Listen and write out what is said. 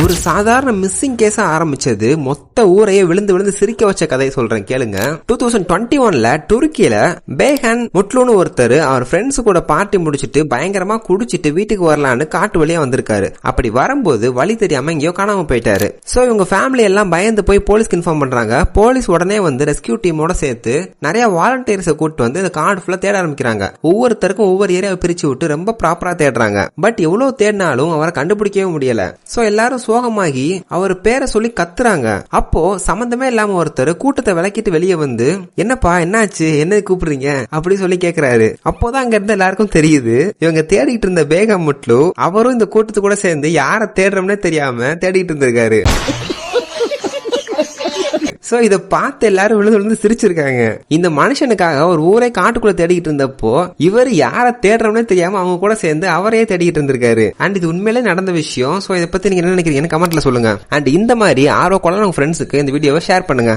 ஒரு சாதாரண மிஸ்ஸிங் கேஸா ஆரம்பிச்சது மொத்த ஊரையே விழுந்து விழுந்து சிரிக்க வச்ச கதையை சொல்றேன் கேளுங்க. 2021ல துருக்கியில பேஹன் முட்லுன்னு ஒருத்தர் அவர் ஃப்ரெண்ட்ஸ் கூட பார்ட்டி முடிச்சிட்டு பயங்கரமா குடிச்சிட்டு வீட்டுக்கு வரலான்னு காட்டு வழியா வந்திருக்காரு. அப்படி வரும்போது வழி தெரியாம எங்கேயோ காணாம போயிட்டாரு. சோ இவங்க ஃபேமிலி எல்லாம் பயந்து போய் போலீஸ்க்கு இன்ஃபார்ம் பண்றாங்க. போலீஸ் உடனே வந்து ரெஸ்கியூ டீமோட சேர்த்து நிறைய வாலண்டியர்ஸை கூட்டு வந்து இந்த காடு ஃபுல்லா தேட ஆரம்பிக்கிறாங்க. ஒவ்வொருத்தருக்கும் ஒவ்வொரு ஏரியாவை பிரிச்சு விட்டு ரொம்ப ப்ராப்பரா தேடுறாங்க. பட் எவ்வளவு தேடினாலும் அவரை கண்டுபிடிக்கவே முடியல. சோ எல்லாரும் சோகமாகி அவர் பேரை சொல்லி கத்துறாங்க. அப்போ சம்பந்தமே இல்லாம ஒருத்தர் கூட்டத்தை விளக்கிட்டு வெளியே வந்து, என்னப்பா என்னாச்சு, என்ன கூப்பிடுறீங்க அப்படி சொல்லி கேக்குறாரு. அப்போதான் அங்க இருந்த எல்லாருக்கும் தெரியுது இவங்க தேடிட்டு இருந்த பேகம் முட்லு அவரும் இந்த கூட்டத்து கூட சேர்ந்து யார தேடுறோம்னே தெரியாம தேடிட்டு இருந்திருக்காரு. சோ இத பார்த்து எல்லாரும் விழுந்து விழுந்து சிரிச்சிருக்காங்க. இந்த மனுஷனுக்காக ஒரு ஊரே காட்டுக்குள்ள தேடிக்கிட்டு இருந்தப்போ இவர் யார தேடுறோம்னே தெரியாம அவங்க கூட சேர்ந்து அவரையே தேடிக்கிட்டு இருந்திருக்காரு. அண்ட் இது உண்மையிலே நடந்த விஷயம். சோ இதை பத்தி நீங்க என்ன நினைக்கிறீங்கன்னு கமெண்ட்ல சொல்லுங்க. அண்ட் இந்த மாதிரி ஆர்வ கொள்ள உங்க ஃப்ரெண்ட்ஸுக்கு இந்த வீடியோவை ஷேர் பண்ணுங்க.